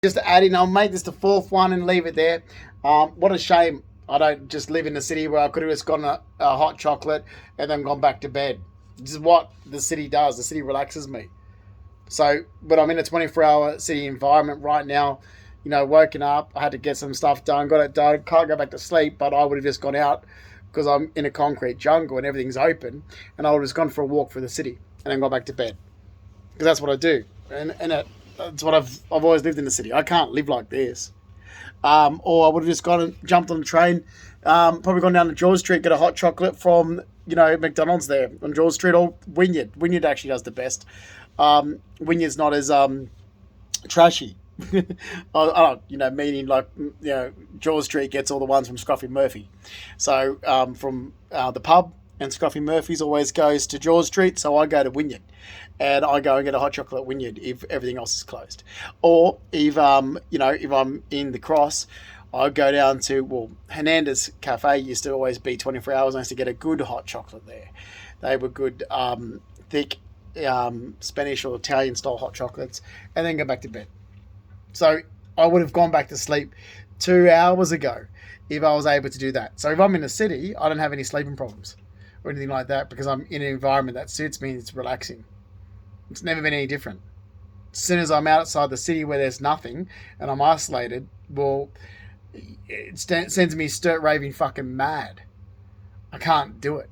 Just to add in, I'll make this the fourth one and leave it there. What a shame I don't just live in the city where I could have just gotten a hot chocolate and then gone back to bed. This is what the city does. The city relaxes me. So, but I'm in a 24-hour city environment right now. Woken up, I had to get some stuff done, got it done, can't go back to sleep, but I would have just gone out because I'm in a concrete jungle and everything's open, and I would have just gone for a walk through the city and then gone back to bed because that's what I do, that's what I've always lived in the city. I can't live like this. Or I would have just gone and jumped on the train, probably gone down to George Street, get a hot chocolate from McDonald's there on George Street, or Wynyard. Wynyard actually does the best. Wynyard's not as trashy. Meaning like George Street gets all the ones from Scruffy Murphy. So from the pub, and Scruffy Murphy's always goes to George Street, so I go to Wynyard, and I go and get a hot chocolate at Wynyard if everything else is closed, or if if I'm in the Cross, I go down to Hernandez Cafe used to always be 24 hours. I used to get a good hot chocolate there. They were good, thick Spanish or Italian style hot chocolates, and then go back to bed. So I would have gone back to sleep 2 hours ago if I was able to do that. So if I'm in a city, I don't have any sleeping problems or anything like that because I'm in an environment that suits me and it's relaxing. It's never been any different. As soon as I'm outside the city where there's nothing and I'm isolated, it sends me stir raving fucking mad. I can't do it.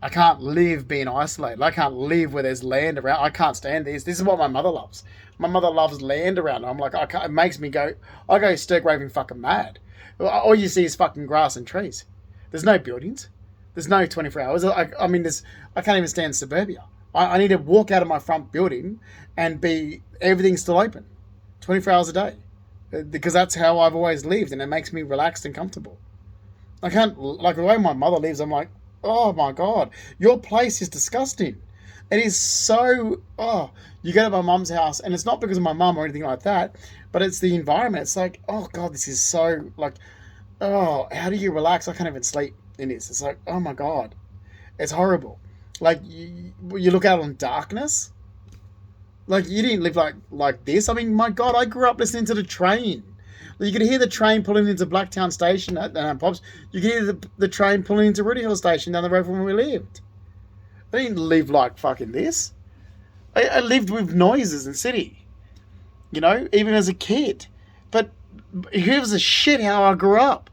I can't live being isolated. I can't live where there's land around. I can't stand this. This is what my mother loves. My mother loves land around. I'm like, it makes me go, I go stir raving fucking mad. All you see is fucking grass and trees. There's no buildings. There's no 24 hours. I can't even stand suburbia. I need to walk out of my front building and everything's still open 24 hours a day because that's how I've always lived, and it makes me relaxed and comfortable. I can't, like the way my mother lives, I'm like, oh my God, your place is disgusting. It is so, you go to my mum's house, and it's not because of my mum or anything like that, but it's the environment. It's like, oh God, this is so, like, oh, how do you relax? I can't even sleep in this. It's like, oh my God, it's horrible. Like, you look out on darkness. Like, you didn't live like this. I mean, my God, I grew up listening to the train. You could hear the train pulling into Blacktown Station at Pops. You could hear the train pulling into Ruddy Hill Station down the road from where we lived. I didn't live like fucking this. I lived with noises in the city, even as a kid. But who gives a shit how I grew up?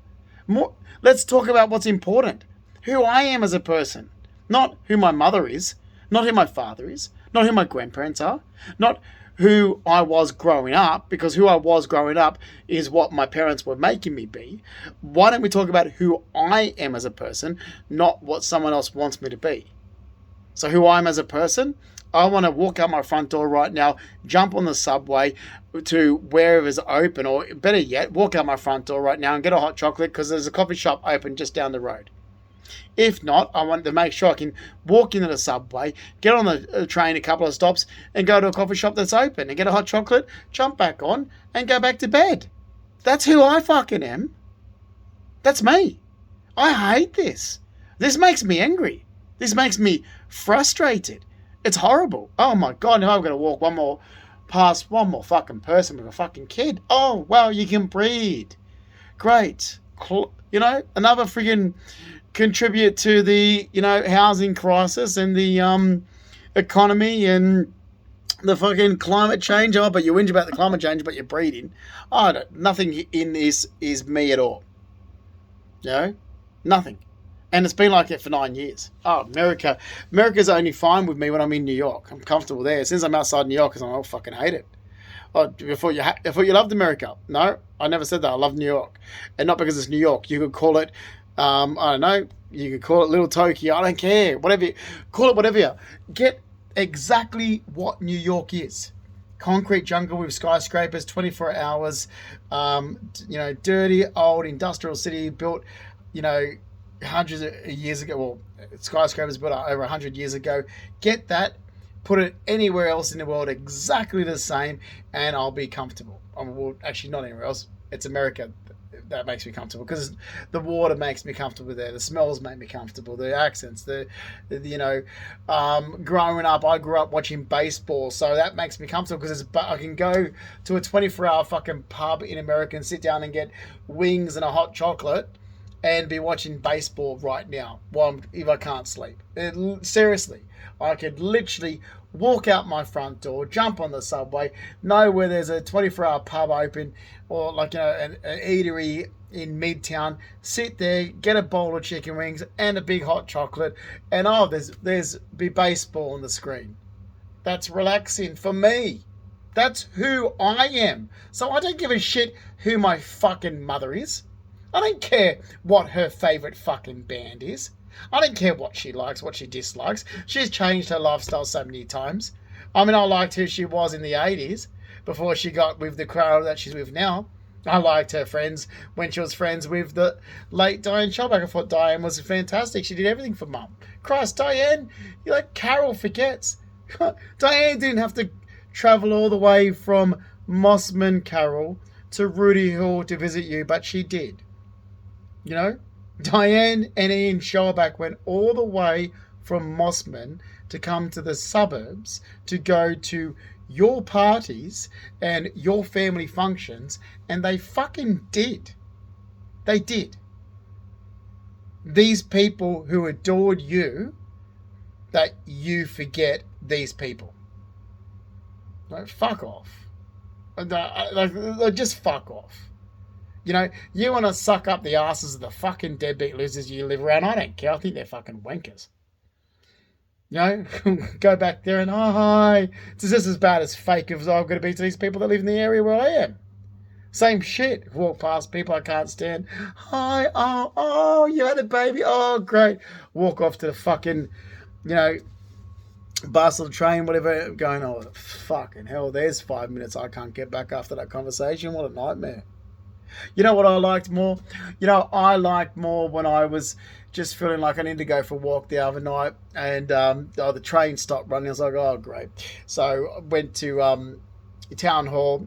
Let's talk about what's important. Who I am as a person. Not who my mother is. Not who my father is. Not who my grandparents are. Not who I was growing up, because who I was growing up is what my parents were making me be. Why don't we talk about who I am as a person, not what someone else wants me to be? So who I am as a person, I want to walk out my front door right now, jump on the subway to wherever's open, or better yet, walk out my front door right now and get a hot chocolate because there's a coffee shop open just down the road. If not, I want to make sure I can walk into the subway, get on the train a couple of stops, and go to a coffee shop that's open and get a hot chocolate, jump back on, and go back to bed. That's who I fucking am. That's me. I hate this. This makes me angry. This makes me frustrated. It's horrible. Oh my God, now I've got to walk past one more fucking person with a fucking kid. Oh, well, you can breed. Great. Another friggin' contribute to the, housing crisis and the economy and the fucking climate change. Oh, but you whinge about the climate change, but you're breeding. Oh, nothing in this is me at all. Nothing. And it's been like it for 9 years. Oh, America's only fine with me when I'm in New York. I'm comfortable there. As soon as I'm outside New York, I fucking hate it. Oh, before you loved America. No, I never said that. I love New York. And not because it's New York. You could call it, I don't know, you could call it Little Tokyo. I don't care. Call it whatever. Get exactly what New York is. Concrete jungle with skyscrapers, 24 hours, dirty, old industrial city built, hundreds of years ago. Well, skyscrapers built over 100 years ago. Get that, put it anywhere else in the world exactly the same, and I'll be comfortable. Well, actually, not anywhere else. It's America. that makes me comfortable, because the water makes me comfortable there. The smells make me comfortable. The accents, growing up, I grew up watching baseball, so that makes me comfortable, because I can go to a 24-hour fucking pub in America and sit down and get wings and a hot chocolate and be watching baseball right now if I can't sleep. Seriously, I could literally walk out my front door, jump on the subway, know where there's a 24-hour pub open, or an eatery in Midtown, sit there, get a bowl of chicken wings and a big hot chocolate, and there's be baseball on the screen. That's relaxing for me. That's who I am. So I don't give a shit who my fucking mother is. I don't care what her favourite fucking band is. I don't care what she likes, what she dislikes. She's changed her lifestyle so many times. I mean, I liked who she was in the 80s before she got with the crowd that she's with now. I liked her friends when she was friends with the late Diane Shellback. I thought Diane was fantastic. She did everything for Mum. Christ, Diane, Carol forgets. Diane didn't have to travel all the way from Mossman, Carol, to Rudy Hill to visit you, but she did. Diane and Ian Shellback went all the way from Mossman to come to the suburbs to go to your parties and your family functions, and they fucking did. They did. These people who adored you, that you forget these people. Fuck off. Just fuck off. You want to suck up the asses of the fucking deadbeat losers you live around. I don't care. I think they're fucking wankers. Go back there and, hi. It's just as bad as fake as I've got to be to these people that live in the area where I am. Same shit. Walk past people I can't stand. Hi, oh, you had a baby. Oh, great. Walk off to the fucking, bus or the train, whatever, going, oh, fucking hell, there's 5 minutes I can't get back after that conversation. What a nightmare. You know what I liked more? I liked more when I was just feeling like I needed to go for a walk the other night, and the train stopped running. I was like, oh, great. So I went to Town Hall.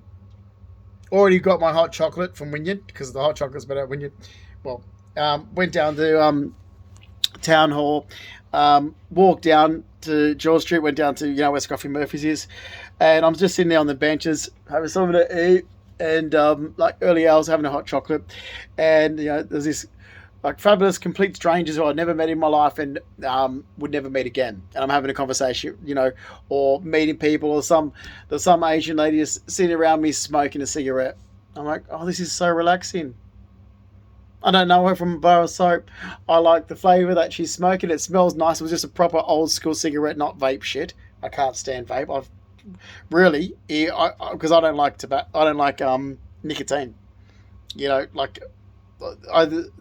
Already got my hot chocolate from Wynyard, because the hot chocolate's better at Wynyard. Well, went down to Town Hall, walked down to George Street, went down to, where Scruffy Murphy's is, and I'm just sitting there on the benches having something to eat. And earlier I was having a hot chocolate, and there's this fabulous complete strangers who I'd never met in my life and would never meet again. And I'm having a conversation, or meeting people, or there's some Asian lady just sitting around me smoking a cigarette. I'm like, oh, this is so relaxing. I don't know her from a bar of soap. I like the flavour that she's smoking. It smells nice. It was just a proper old school cigarette, not vape shit. I can't stand vape. Really, because I don't like tobacco. I don't like nicotine. The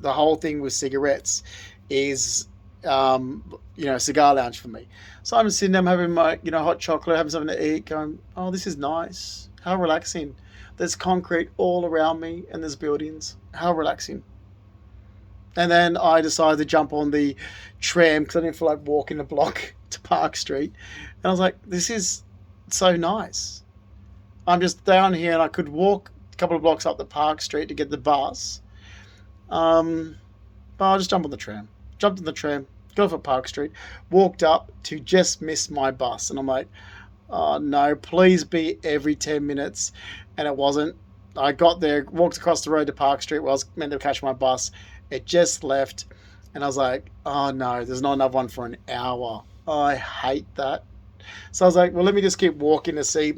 whole thing with cigarettes is cigar lounge for me. So I'm sitting there, I'm having my hot chocolate, having something to eat, going, oh, this is nice. How relaxing. There's concrete all around me, and there's buildings. How relaxing. And then I decided to jump on the tram because I didn't feel like walking the block to Park Street, and I was like, this is so nice. I'm just down here and I could walk a couple of blocks up the Park Street to get the bus, but I'll just jump on the tram. Jumped on the tram, got off at Park Street, walked up to just miss my bus, and I'm like, oh no, please be every 10 minutes, and it wasn't. I got there, walked across the road to Park Street where I was meant to catch my bus. It just left, and I was like, oh no, there's not another one for an hour. I hate that. So I was like, well, let me just keep walking to see.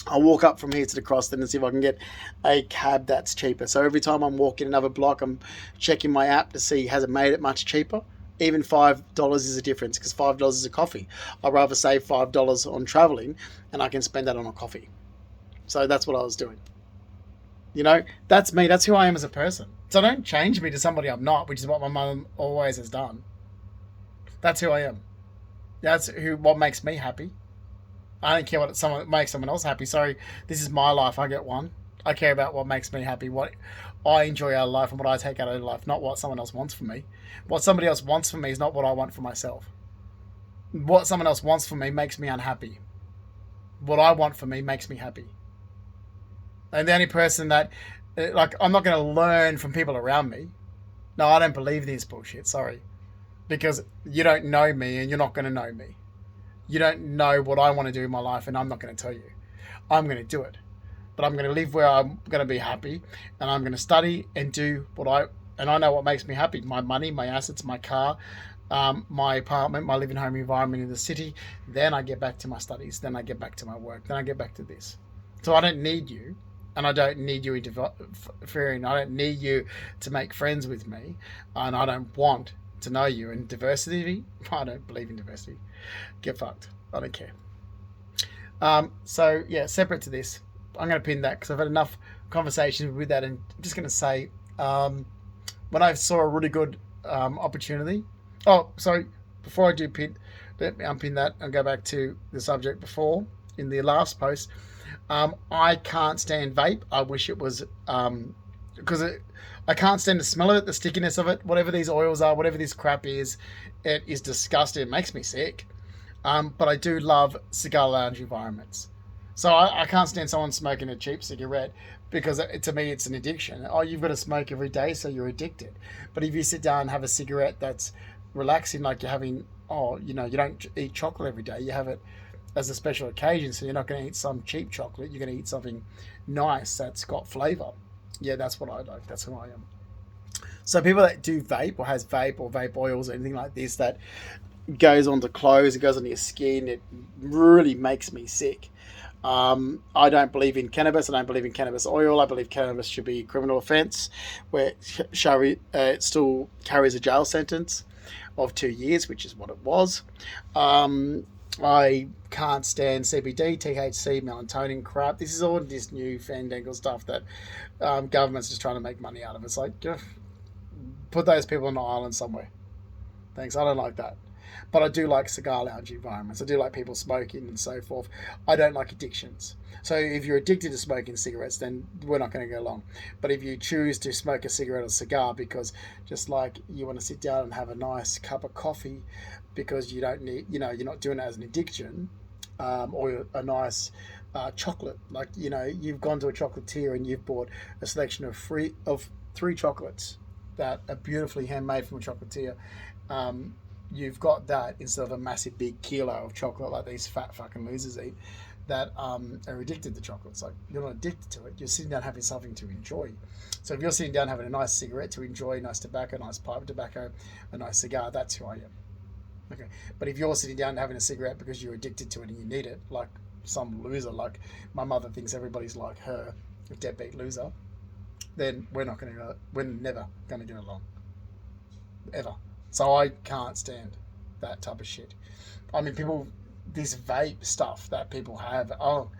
I'll walk up from here to the Croston and see if I can get a cab that's cheaper. So every time I'm walking another block, I'm checking my app to see, has it made it much cheaper? Even $5 is a difference, because $5 is a coffee. I'd rather save $5 on traveling, and I can spend that on a coffee. So that's what I was doing. That's me. That's who I am as a person. So don't change me to somebody I'm not, which is what my mum always has done. That's who I am. That's what makes me happy. I don't care what makes someone else happy. Sorry, this is my life. I get one. I care about what makes me happy, what I enjoy out of life, and what I take out of life, not what someone else wants from me. What somebody else wants from me is not what I want for myself. What someone else wants from me makes me unhappy. What I want for me makes me happy. And the only person that Like, I'm not going to learn from people around me. No, I don't believe this bullshit. Sorry. Because you don't know me and you're not going to know me. You don't know what I want to do in my life, and I'm not going to tell you. I'm going to do it. But I'm going to live where I'm going to be happy, and I'm going to study and do what and I know what makes me happy: my money, my assets, my car, my apartment, my living home environment in the city. Then I get back to my studies. Then I get back to my work. Then I get back to this. So I don't need you, and I don't need you interfering. I don't need you to make friends with me, and I don't want to know you. And diversity, I don't believe in diversity. Get fucked. I don't care. So yeah, separate to this, I'm going to pin that because I've had enough conversations with that, and I'm just going to say, when I saw a really good opportunity. Oh, sorry. Before I do pin, let me unpin that and go back to the subject before in the last post. I can't stand vape. I wish it was because I can't stand the smell of it, the stickiness of it, whatever these oils are, whatever this crap is. It is disgusting. It makes me sick. But I do love cigar lounge environments. So I can't stand someone smoking a cheap cigarette because to me it's an addiction. Oh, you've got to smoke every day, so you're addicted. But if you sit down and have a cigarette that's relaxing, like you're having, you don't eat chocolate every day. You have it as a special occasion, so you're not going to eat some cheap chocolate. You're going to eat something nice that's got flavour. Yeah, that's what I like. That's who I am. So people that do vape or has vape or vape oils or anything like this that goes onto clothes, it goes on your skin, it really makes me sick. I don't believe in cannabis. I don't believe in cannabis oil. I believe cannabis should be a criminal offence where it still carries a jail sentence of 2 years, which is what it was. I can't stand CBD, THC, melatonin crap. This is all this new fandangle stuff that government's just trying to make money out of. It's like, put those people on an island somewhere. Thanks. I don't like that. But I do like cigar lounge environments. I do like people smoking and so forth. I don't like addictions. So if you're addicted to smoking cigarettes, then we're not going to go along. But if you choose to smoke a cigarette or cigar because just like you want to sit down and have a nice cup of coffee because you don't need, you're not doing it as an addiction, or a nice chocolate. Like, you've gone to a chocolatier and you've bought a selection of three chocolates that are beautifully handmade from a chocolatier. You've got that instead of a massive big kilo of chocolate like these fat fucking losers eat that are addicted to chocolate. It's like, you're not addicted to it. You're sitting down having something to enjoy. So if you're sitting down having a nice cigarette to enjoy, nice tobacco, nice pipe tobacco, a nice cigar, that's who I am. Okay. But if you're sitting down having a cigarette because you're addicted to it and you need it, like some loser, like my mother thinks everybody's like her, a deadbeat loser, then we're never going to get along. Ever. So I can't stand that type of shit. I mean, this vape stuff that people have. Oh,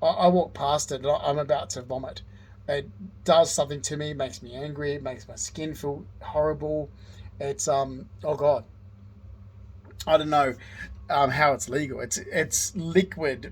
I walk past it and I'm about to vomit. It does something to me. It makes me angry. It makes my skin feel horrible. It's oh god. I don't know how it's legal. It's liquid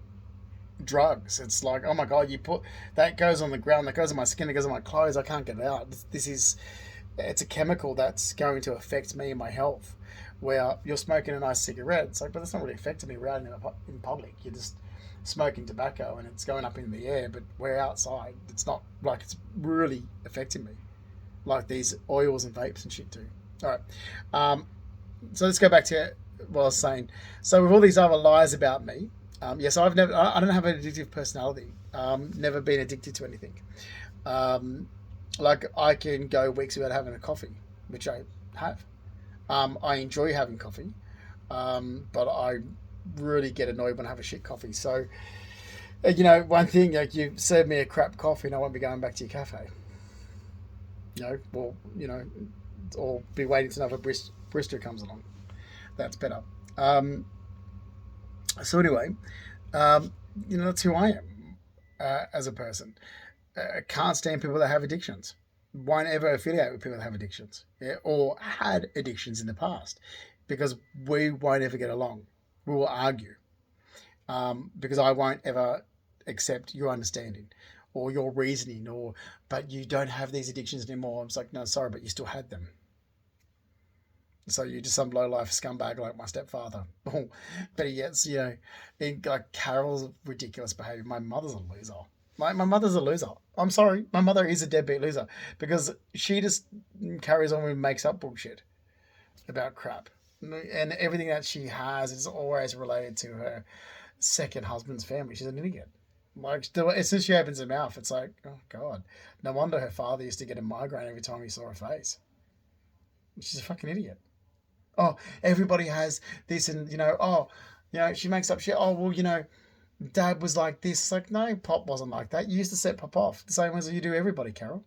drugs. It's like, oh my god, you put that goes on the ground, that goes on my skin, that goes on my clothes. I can't get it out. It's a chemical that's going to affect me and my health. Where you're smoking a nice cigarette, it's like, but that's not really affecting me right in public. You're just smoking tobacco and it's going up in the air, but we're outside. It's not like it's really affecting me, like these oils and vapes and shit do. All right, so let's go back to what I was saying. So with all these other lies about me, yes, I don't have an addictive personality. Never been addicted to anything. Like I can go weeks without having a coffee, which I have. I enjoy having coffee, but I really get annoyed when I have a shit coffee. So, one thing, like, you serve me a crap coffee and I won't be going back to your cafe. Or be waiting till another barista comes along. That's better. So anyway, that's who I am as a person. Can't stand people that have addictions. Won't ever affiliate with people that have addictions, or had addictions in the past, because we won't ever get along. We will argue, because I won't ever accept your understanding or your reasoning, but you don't have these addictions anymore. I'm just like, no, sorry, but you still had them. So you're just some low-life scumbag like my stepfather. But he gets, like Carol's ridiculous behaviour. My mother's a loser. My mother's a loser. I'm sorry, my mother is a deadbeat loser because she just carries on with makes up bullshit about crap, and everything that she has is always related to her second husband's family. She's an idiot. Like as soon as she opens her mouth, it's like, oh god, no wonder her father used to get a migraine every time he saw her face. She's a fucking idiot. Oh, everybody has this, and she makes up shit. Oh well, Dad was like this. It's like, no, Pop wasn't like that. You used to set Pop off the same as you do everybody, Carol.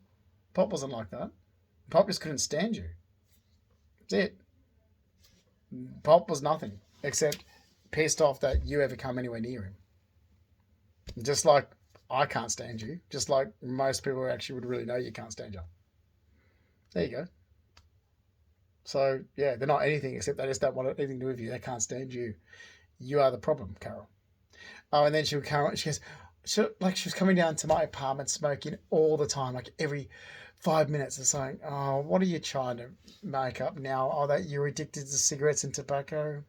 Pop wasn't like that. Pop just couldn't stand you. That's it. Pop was nothing except pissed off that you ever come anywhere near him. Just like I can't stand you. Just like most people actually would really know you can't stand you. There you go. So yeah, they're not anything except they just don't want anything to do with you. They can't stand you. You are the problem, Carol. Oh, and then she would come. She goes, she was coming down to my apartment smoking all the time, like every 5 minutes. And saying, "Oh, what are you trying to make up now? Oh, that you're addicted to cigarettes and tobacco.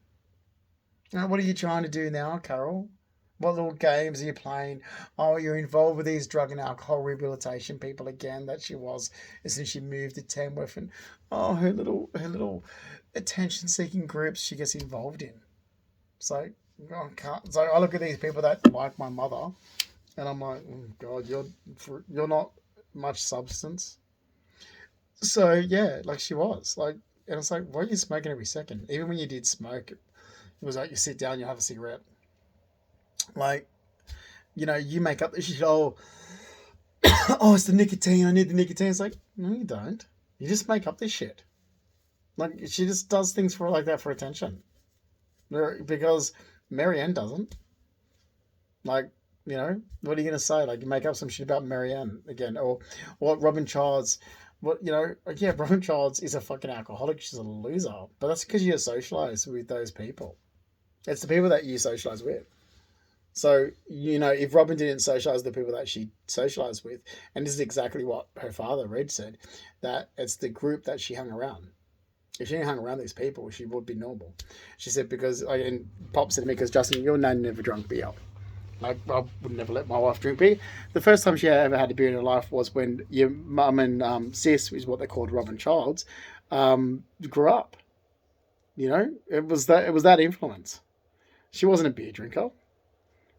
Oh, what are you trying to do now, Carol? What little games are you playing? Oh, you're involved with these drug and alcohol rehabilitation people again. That she was as soon as she moved to Tamworth, and oh, her little attention-seeking groups she gets involved in. So, so I look at these people that like my mother, and I'm like, oh God, you're not much substance. So yeah, like she was like, and it's like, why are you smoking every second? Even when you did smoke, it was like you sit down, you have a cigarette. Like, you make up this shit. Oh, oh, it's the nicotine. I need the nicotine. It's like, no, you don't. You just make up this shit. Like she just does things for like that for attention. Because Marianne doesn't. Like, what are you gonna say? Like you make up some shit about Marianne again, or Robin Childs. Yeah, Robin Childs is a fucking alcoholic. She's a loser, but that's because you socialize with those people. It's the people that you socialize with. So, if Robin didn't socialise with the people that she socialised with, and this is exactly what her father, Red, said, that it's the group that she hung around. If she hung around these people, she would be normal. She said, and Pop said to me, because Justin, your nan never drunk beer. Like, I would never let my wife drink beer. The first time she ever had a beer in her life was when your mum and sis, is what they called Robin Childs, grew up. It was that influence. She wasn't a beer drinker.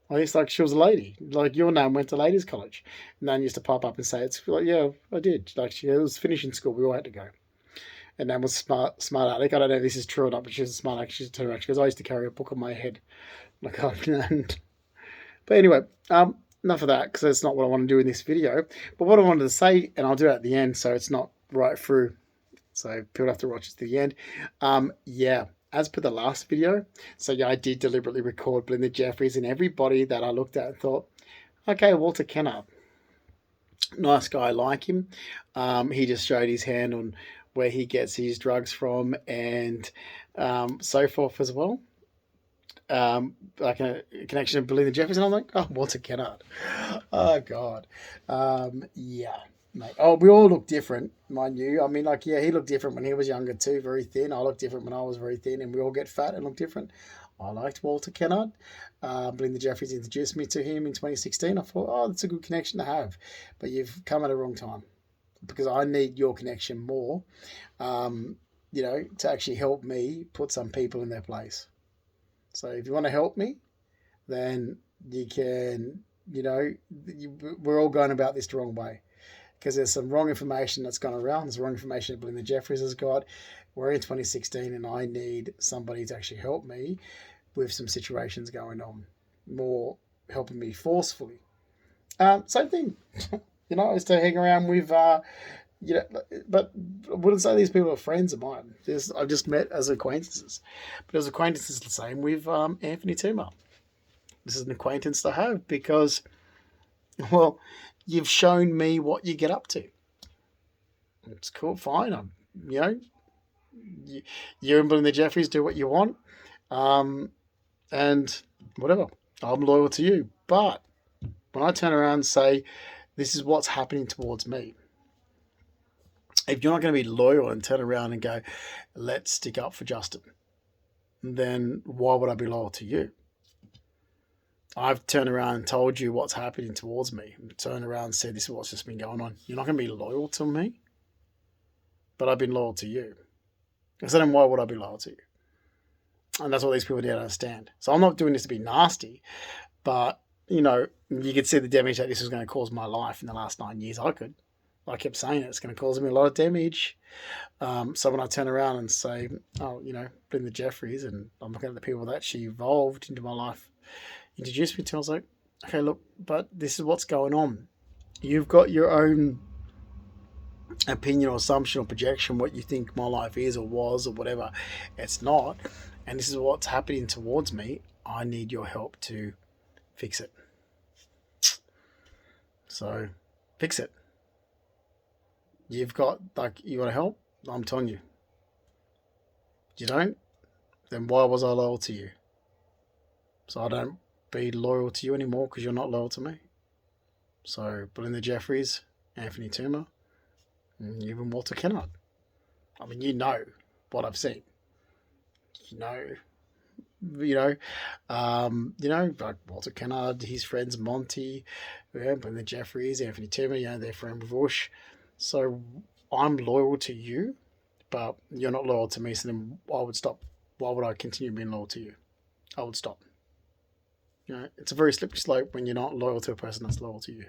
At least, like, she was a lady. Like, your nan went to ladies' college. And Nan used to pop up and say, it's like, yeah, I did. Like, she was finishing school. We all had to go. And Nan was smart aleck. I don't know if this is true or not, but she was a smart aleck. She's turned around. She goes, I used to carry a book on my head. Like, oh, Nan. But anyway, enough of that, because that's not what I want to do in this video. But what I wanted to say, and I'll do it at the end, so it's not right through. So people have to watch it to the end. Yeah. As per the last video, so yeah, I did deliberately record Belinda Jeffries, and everybody that I looked at and thought, okay, Walter Kennard, nice guy, like him. He just showed his hand on where he gets his drugs from, and so forth as well. Like a connection to Belinda Jeffries, and I'm like, oh, Walter Kennard. Oh God, yeah. Mate. Oh, we all look different, mind you. I mean, like, yeah, he looked different when he was younger too, very thin. I looked different when I was very thin, and we all get fat and look different. I liked Walter Kennard. Belinda Jeffries introduced me to him in 2016. I thought, oh, that's a good connection to have. But you've come at a wrong time, because I need your connection more, to actually help me put some people in their place. So if you want to help me, then you can, we're all going about this the wrong way. Because there's some wrong information that's gone around. There's wrong information that Belinda Jeffries has got. We're in 2016, and I need somebody to actually help me with some situations going on. More helping me forcefully. Same thing. I used to hang around with, but I wouldn't say these people are friends of mine. I've just met as acquaintances. But as acquaintances, the same with Anthony Toomer. This is an acquaintance to have because, well, you've shown me what you get up to. It's cool, fine. You and Belinda Jeffries do what you want, and whatever. I'm loyal to you. But when I turn around and say, this is what's happening towards me, if you're not going to be loyal and turn around and go, let's stick up for Justin, then why would I be loyal to you? I've turned around and told you what's happening towards me. Turned around and said, this is what's just been going on. You're not going to be loyal to me, but I've been loyal to you. I said, then why would I be loyal to you? And that's what these people don't understand. So I'm not doing this to be nasty, but, you know, you could see the damage that this was going to cause my life in the last 9 years. I kept saying it's going to cause me a lot of damage. So when I turn around and say, oh, you know, Linda Jeffries, and I'm looking at the people that she evolved into my life, introduced me to, I was like, okay, look, but this is what's going on. You've got your own opinion or assumption or projection, what you think my life is or was or whatever. It's not. And this is what's happening towards me. I need your help to fix it. So, fix it. You want to help? I'm telling you. You don't? Then why was I loyal to you? So I don't be loyal to you anymore because you're not loyal to me. So, Belinda Jeffries, Anthony Toomer, and even Walter Kennard. I mean, you know what I've seen. You know, like Walter Kennard, his friends Monty, Belinda Jeffries, Anthony Toomer, you know, their friend Rush. So I'm loyal to you, but you're not loyal to me. So then I would stop. Why would I continue being loyal to you? I would stop. You know, it's a very slippery slope when you're not loyal to a person that's loyal to you.